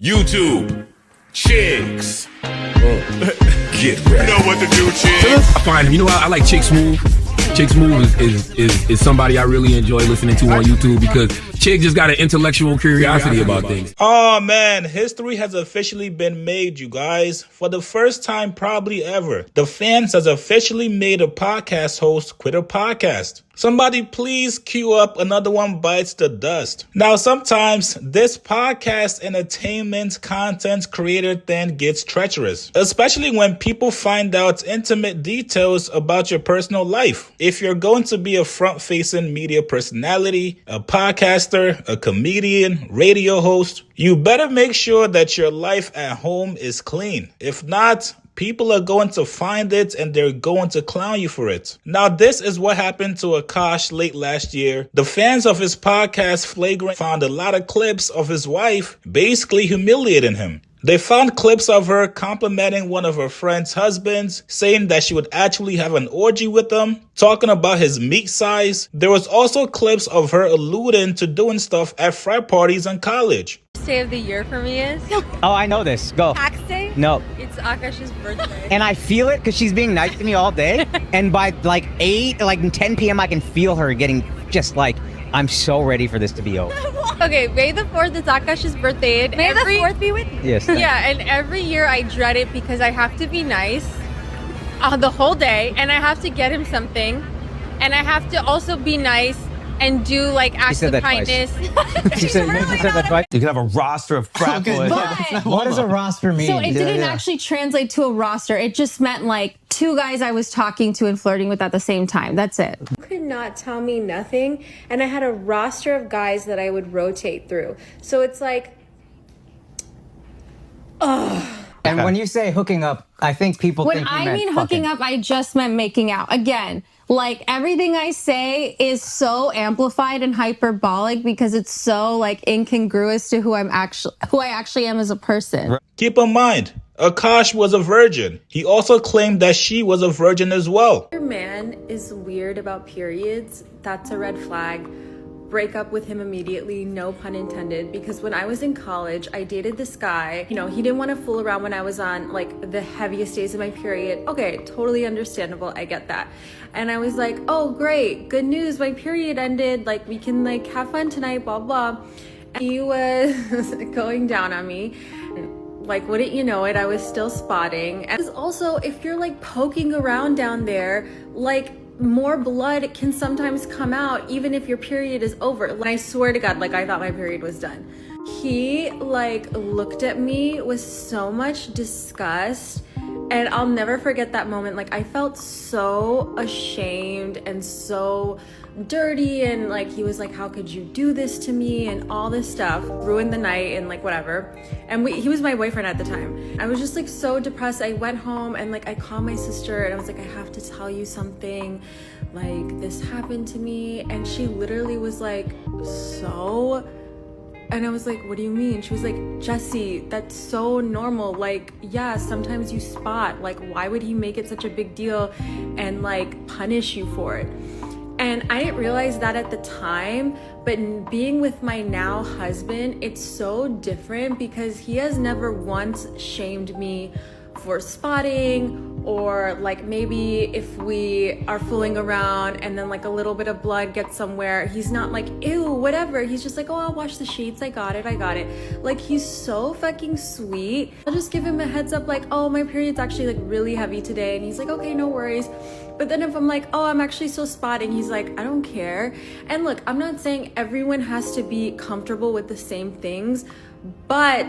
YouTube, chicks. Get ready. You know what to do, chicks. I find him. You know, I like Chick Smooth. Chick Smooth is somebody I really enjoy listening to on YouTube because Chick just got an intellectual curiosity about things. Oh man, history has officially been made, you guys. For the first time probably ever, The Fans has officially made a podcast host quit a podcast. Somebody please cue up Another One Bites the Dust. Now, sometimes this podcast entertainment content creator thing gets treacherous, especially when people find out intimate details about your personal life. If you're going to be a front-facing media personality, a podcaster, a comedian, radio host, you better make sure that your life at home is clean. If not, people are going to find it and they're going to clown you for it. Now, this is what happened to Akash late last year. The fans of his podcast Flagrant found a lot of clips of his wife basically humiliating him. They found clips of her complimenting one of her friend's husbands, saying that she would actually have an orgy with him, talking about his meat size. There was also clips of her alluding to doing stuff at frat parties in college. Day of the year for me is? Oh, I know this. Go. Tax day? No. It's Akash's birthday. And I feel it because she's being nice to me all day. And by like 10 p.m., I can feel her getting just like, I'm so ready for this to be over. Okay, May the 4th is Akash's birthday. And May the 4th be with you. Yes. Yeah, and every year I dread it because I have to be nice the whole day. And I have to get him something. And I have to also be nice and do like acts of kindness. She said that twice. You can have a roster of frat boys. What does a roster mean? So it didn't actually translate to a roster. It just meant like two guys I was talking to and flirting with at the same time. That's it. You could not tell me nothing. And I had a roster of guys that I would rotate through. So it's like, And when you say hooking up, I think people When think you I meant mean fucking. hooking up, I just meant making out. Again, like everything I say is so amplified and hyperbolic because it's so like incongruous to who I actually am as a person. Keep in mind, Akash was a virgin. He also claimed that she was a virgin as well. your man is weird about periods. That's a red flag. Break up with him immediately, no pun intended, because when I was in college, I dated this guy. You know, he didn't want to fool around when I was on like the heaviest days of my period. Okay, totally understandable, I get that. And I was like, oh great, good news, my period ended, like we can like have fun tonight, blah blah. And he was going down on me. Like, wouldn't you know it, I was still spotting. And also, if you're like poking around down there, like more blood can sometimes come out even if your period is over. And I swear to God, like I thought my period was done. He like looked at me with so much disgust, and I'll never forget that moment. Like I felt so ashamed and so dirty, and like he was like, how could you do this to me, and all this stuff. Ruined the night and like whatever. And he was my boyfriend at the time. I was just like so depressed. I went home and like I called my sister and I was like, I have to tell you something, like this happened to me. And she literally was like, so? And I was like, what do you mean? She was like, Jessie, that's so normal. Like, yeah, sometimes you spot. Like, why would he make it such a big deal and like punish you for it? And I didn't realize that at the time, but being with my now husband, it's so different because he has never once shamed me for spotting, or like maybe if we are fooling around and then like a little bit of blood gets somewhere, he's not like, ew, whatever. He's just like, oh, I'll wash the sheets. I got it. Like, he's so fucking sweet. I'll just give him a heads up like, oh, my period's actually like really heavy today. And he's like, okay, no worries. But then if I'm like, oh, I'm actually still spotting, he's like, I don't care. And look, I'm not saying everyone has to be comfortable with the same things, but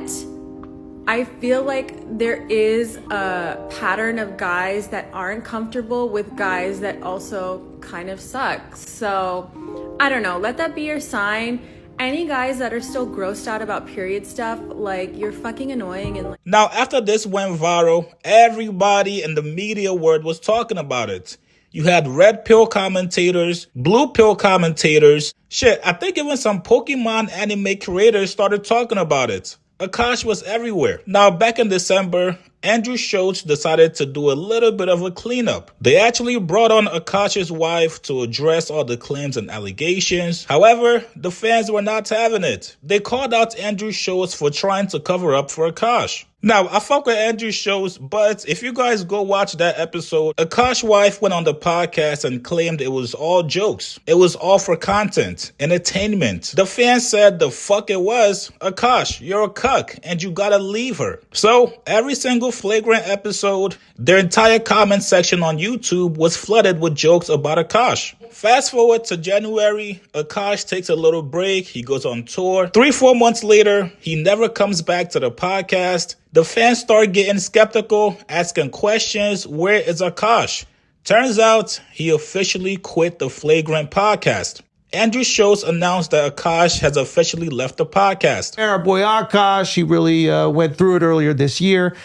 I feel like there is a pattern of guys that aren't comfortable with guys that also kind of suck. So I don't know, let that be your sign. Any guys that are still grossed out about period stuff, like, you're fucking annoying. And like, Now, after this went viral, everybody in the media world was talking about it. You had red pill commentators, blue pill commentators. Shit, I think even some Pokemon anime creators started talking about it. Akash was everywhere. Now, back in December, Andrew Schultz decided to do a little bit of a cleanup. They actually brought on Akash's wife to address all the claims and allegations. However, the fans were not having it. They called out Andrew Schultz for trying to cover up for Akash. Now, I fuck with Andrew Schultz, but if you guys go watch that episode, Akash's wife went on the podcast and claimed it was all jokes. It was all for content, entertainment. The fans said the fuck it was. Akash, you're a cuck and you gotta leave her. So, every single Flagrant episode, their entire comment section on YouTube was flooded with jokes about Akash. Fast forward to January, Akash takes a little break. He goes on tour. 3-4 months later, he never comes back to the podcast. The fans start getting skeptical, asking questions. Where is Akash? Turns out he officially quit the Flagrant podcast. Andrew Schultz announced that Akash has officially left the podcast. Our boy Akash, he really went through it earlier this year,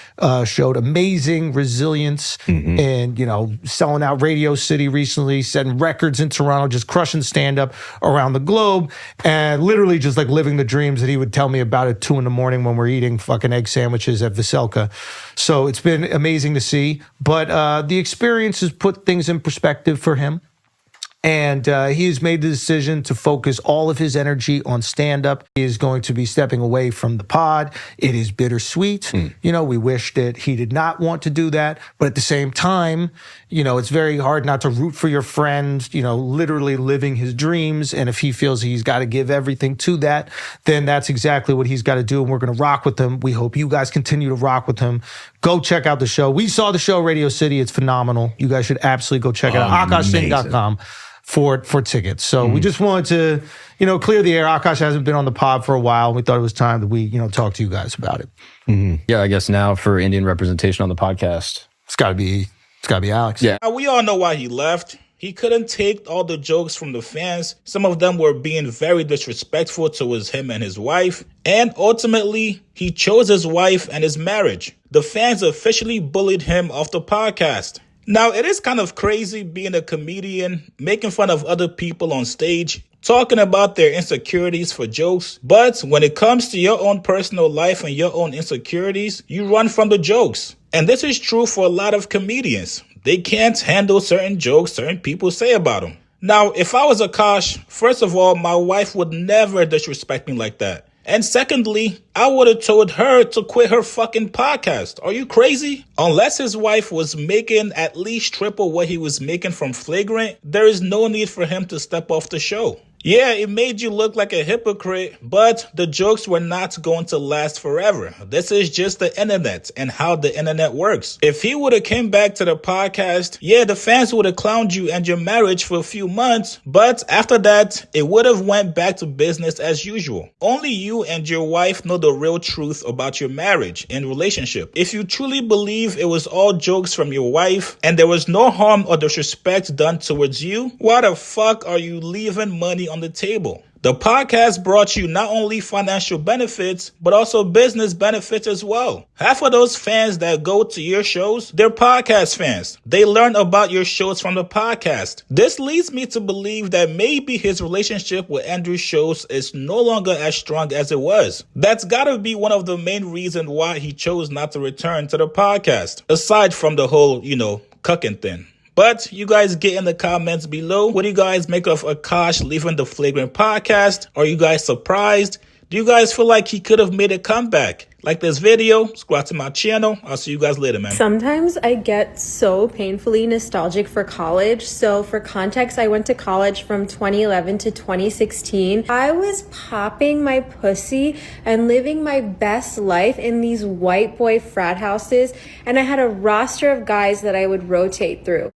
showed amazing resilience and, selling out Radio City recently, setting records in Toronto, just crushing stand-up around the globe, and literally just like living the dreams that he would tell me about at 2 a.m. when we're eating fucking egg sandwiches at Veselka. So it's been amazing to see, but the experience has put things in perspective for him. And he's made the decision to focus all of his energy on stand-up. He is going to be stepping away from the pod. It is bittersweet. We wish that he did not want to do that. But at the same time, it's very hard not to root for your friend, literally living his dreams. And if he feels he's got to give everything to that, then that's exactly what he's got to do. And we're going to rock with him. We hope you guys continue to rock with him. Go check out the show. We saw the show Radio City. It's phenomenal. You guys should absolutely go check it out. AkashSingh.com. For tickets. So we just wanted to, clear the air. Akash hasn't been on the pod for a while. We thought it was time that we, talk to you guys about it. Yeah, I guess now for Indian representation on the podcast. It's gotta be Alex. Yeah. Now, we all know why he left. He couldn't take all the jokes from the fans. Some of them were being very disrespectful towards him and his wife. And ultimately, he chose his wife and his marriage. The fans officially bullied him off the podcast. Now, it is kind of crazy being a comedian, making fun of other people on stage, talking about their insecurities for jokes. But when it comes to your own personal life and your own insecurities, you run from the jokes. And this is true for a lot of comedians. They can't handle certain jokes certain people say about them. Now, if I was Akash, first of all, my wife would never disrespect me like that. And secondly, I would have told her to quit her fucking podcast. Are you crazy? Unless his wife was making at least triple what he was making from Flagrant, there is no need for him to step off the show. Yeah, it made you look like a hypocrite, but the jokes were not going to last forever. This is just the internet and how the internet works. If he would have came back to the podcast, yeah, the fans would have clowned you and your marriage for a few months, but after that, it would have went back to business as usual. Only you and your wife know the real truth about your marriage and relationship. If you truly believe it was all jokes from your wife and there was no harm or disrespect done towards you, why the fuck are you leaving money on the table? The podcast brought you not only financial benefits, but also business benefits as well. Half of those fans that go to your shows, they're podcast fans. They learn about your shows from the podcast. This leads me to believe that maybe his relationship with Andrew Schultz is no longer as strong as it was. That's gotta be one of the main reasons why he chose not to return to the podcast, aside from the whole, cucking thing. But you guys get in the comments below. What do you guys make of Akash leaving the Flagrant podcast? Are you guys surprised? Do you guys feel like he could have made a comeback? Like this video, subscribe to my channel. I'll see you guys later, man. Sometimes I get so painfully nostalgic for college. So for context, I went to college from 2011 to 2016. I was popping my pussy and living my best life in these white boy frat houses. And I had a roster of guys that I would rotate through.